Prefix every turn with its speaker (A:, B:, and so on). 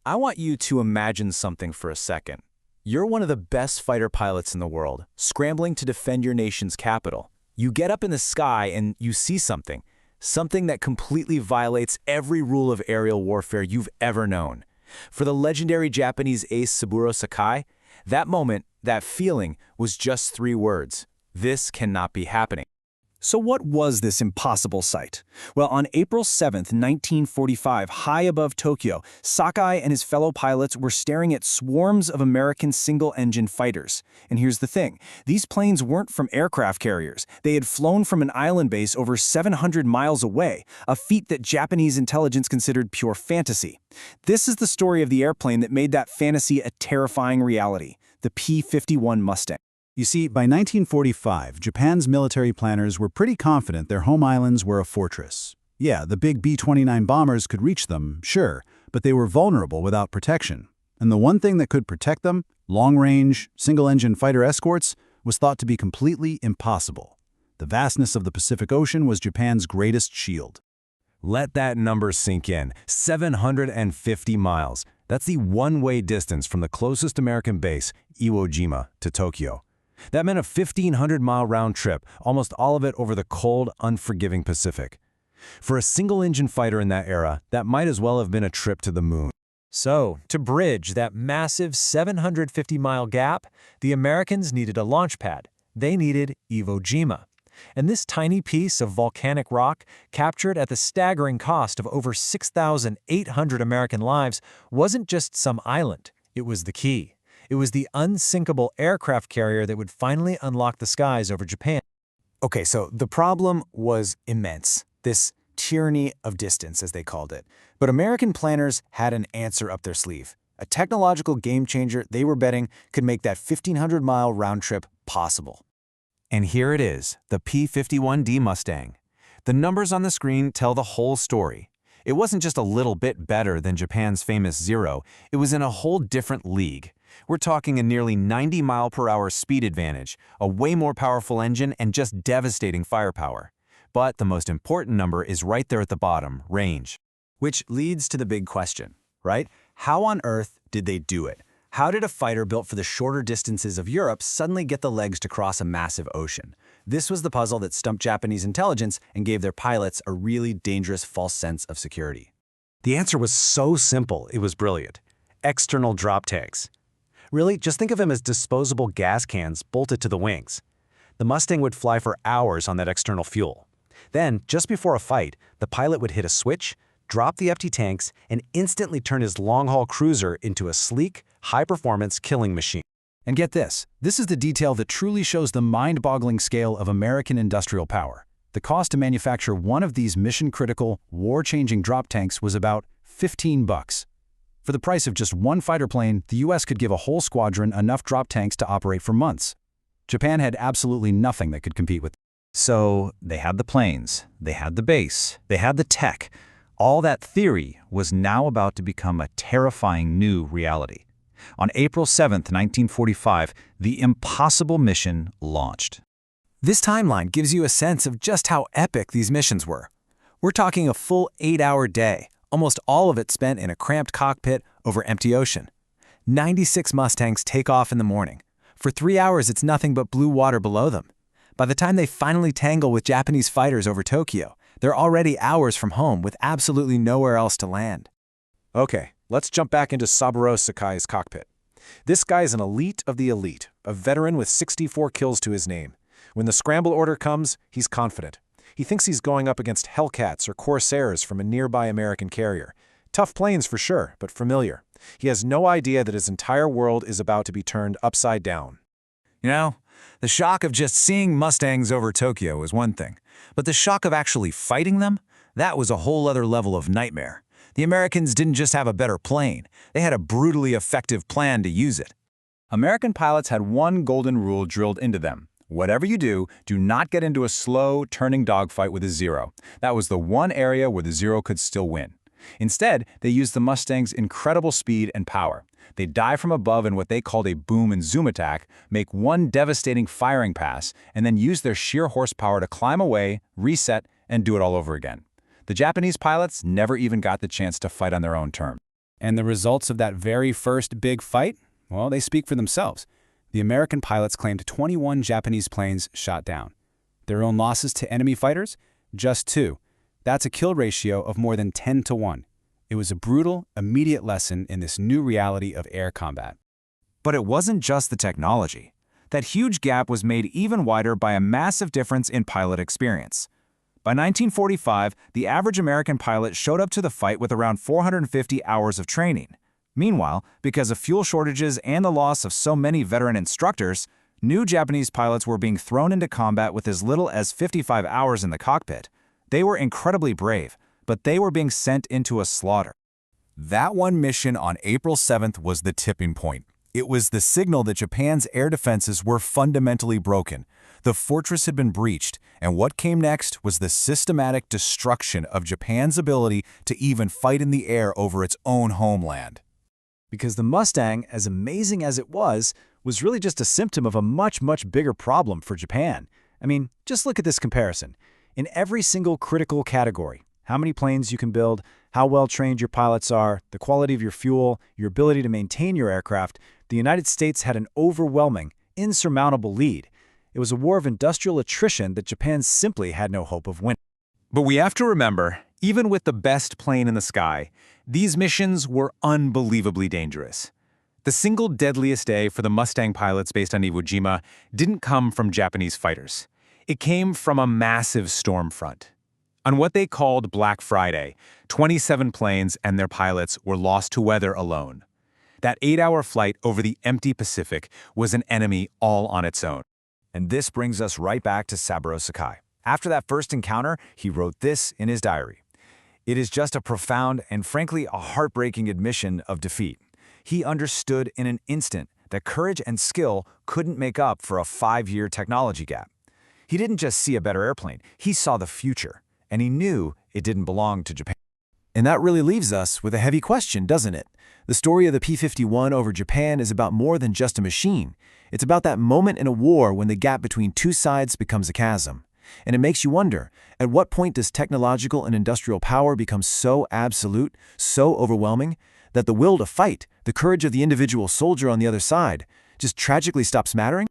A: I want you to imagine something for a second. You're one of the best fighter pilots in the world, scrambling to defend your nation's capital. You get up in the sky and you see something that completely violates every rule of aerial warfare you've ever known. For the legendary Japanese ace Saburo Sakai, that moment, that feeling, was just 3 words. This cannot be happening.
B: So what was this impossible sight? Well, on April 7, 1945, high above Tokyo, Sakai and his fellow pilots were staring at swarms of American single-engine fighters. And here's the thing, these planes weren't from aircraft carriers. They had flown from an island base over 700 miles away, a feat that Japanese intelligence considered pure fantasy. This is the story of the airplane that made that fantasy a terrifying reality, the P-51 Mustang.
C: You see, by 1945, Japan's military planners were pretty confident their home islands were a fortress. Yeah, the big B-29 bombers could reach them, sure, but they were vulnerable without protection. And the one thing that could protect them, long-range, single-engine fighter escorts, was thought to be completely impossible. The vastness of the Pacific Ocean was Japan's greatest shield.
D: Let that number sink in. 750 miles. That's the one-way distance from the closest American base, Iwo Jima, to Tokyo. That meant a 1,500-mile round trip, almost all of it over the cold, unforgiving Pacific. For a single-engine fighter in that era, that might as well have been a trip to the moon.
E: So, to bridge that massive 750-mile gap, the Americans needed a launch pad. They needed Iwo Jima. And this tiny piece of volcanic rock, captured at the staggering cost of over 6,800 American lives, wasn't just some island. It was the key. It was the unsinkable aircraft carrier that would finally unlock the skies over Japan.
A: Okay, so the problem was immense, this tyranny of distance, as they called it. But American planners had an answer up their sleeve. A technological game-changer they were betting could make that 1,500-mile round trip possible.
D: And here it is, the P-51D Mustang. The numbers on the screen tell the whole story. It wasn't just a little bit better than Japan's famous Zero, it was in a whole different league. We're talking a nearly 90-mile-per-hour speed advantage, a way more powerful engine, and just devastating firepower. But the most important number is right there at the bottom, range.
A: Which leads to the big question, right? How on earth did they do it? How did a fighter built for the shorter distances of Europe suddenly get the legs to cross a massive ocean? This was the puzzle that stumped Japanese intelligence and gave their pilots a really dangerous false sense of security.
F: The answer was so simple, it was brilliant. External drop tanks. Really, just think of them as disposable gas cans bolted to the wings. The Mustang would fly for hours on that external fuel. Then, just before a fight, the pilot would hit a switch, drop the empty tanks, and instantly turn his long-haul cruiser into a sleek, high-performance killing machine.
C: And get this is the detail that truly shows the mind-boggling scale of American industrial power. The cost to manufacture one of these mission-critical, war-changing drop tanks was about $15. For the price of just one fighter plane, the US could give a whole squadron enough drop tanks to operate for months. Japan had absolutely nothing that could compete with.
G: So they had the planes, they had the base, they had the tech. All that theory was now about to become a terrifying new reality. On April 7, 1945, the impossible mission launched.
A: This timeline gives you a sense of just how epic these missions were. We're talking a full 8-hour day, almost all of it spent in a cramped cockpit over empty ocean. 96 Mustangs take off in the morning. For 3 hours, it's nothing but blue water below them. By the time they finally tangle with Japanese fighters over Tokyo, they're already hours from home with absolutely nowhere else to land.
E: Okay, let's jump back into Saburo Sakai's cockpit. This guy is an elite of the elite, a veteran with 64 kills to his name. When the scramble order comes, he's confident. He thinks he's going up against Hellcats or Corsairs from a nearby American carrier. Tough planes for sure, but familiar. He has no idea that his entire world is about to be turned upside down.
A: You know, the shock of just seeing Mustangs over Tokyo is one thing, but the shock of actually fighting them, that was a whole other level of nightmare. The Americans didn't just have a better plane, they had a brutally effective plan to use it.
C: American pilots had one golden rule drilled into them. Whatever you do not get into a slow, turning dogfight with a Zero. That was the one area where the Zero could still win. Instead, they used the Mustang's incredible speed and power. They'd dive from above in what they called a boom and zoom attack, make one devastating firing pass, and then use their sheer horsepower to climb away, reset, and do it all over again. The Japanese pilots never even got the chance to fight on their own terms.
B: And the results of that very first big fight? Well, they speak for themselves. The American pilots claimed 21 Japanese planes shot down. Their own losses to enemy fighters? Just 2. That's a kill ratio of more than 10 to 1. It was a brutal, immediate lesson in this new reality of air combat.
C: But it wasn't just the technology. That huge gap was made even wider by a massive difference in pilot experience. By 1945, the average American pilot showed up to the fight with around 450 hours of training. Meanwhile, because of fuel shortages and the loss of so many veteran instructors, new Japanese pilots were being thrown into combat with as little as 55 hours in the cockpit. They were incredibly brave, but they were being sent into a slaughter.
A: That one mission on April 7th was the tipping point. It was the signal that Japan's air defenses were fundamentally broken. The fortress had been breached, and what came next was the systematic destruction of Japan's ability to even fight in the air over its own homeland.
E: Because the Mustang, as amazing as it was really just a symptom of a much, much bigger problem for Japan. I mean, just look at this comparison. In every single critical category, how many planes you can build, how well trained your pilots are, the quality of your fuel, your ability to maintain your aircraft, the United States had an overwhelming, insurmountable lead. It was a war of industrial attrition that Japan simply had no hope of winning.
C: But we have to remember, even with the best plane in the sky, these missions were unbelievably dangerous. The single deadliest day for the Mustang pilots based on Iwo Jima didn't come from Japanese fighters. It came from a massive storm front. On what they called Black Friday, 27 planes and their pilots were lost to weather alone. That 8-hour flight over the empty Pacific was an enemy all on its own.
B: And this brings us right back to Saburo Sakai. After that first encounter, he wrote this in his diary. It is just a profound and frankly a heartbreaking admission of defeat. He understood in an instant that courage and skill couldn't make up for a 5-year technology gap. He didn't just see a better airplane, he saw the future, and he knew it didn't belong to Japan.
A: And that really leaves us with a heavy question, doesn't it? The story of the P-51 over Japan is about more than just a machine. It's about that moment in a war when the gap between two sides becomes a chasm. And it makes you wonder, at what point does technological and industrial power become so absolute, so overwhelming, that the will to fight, the courage of the individual soldier on the other side, just tragically stops mattering?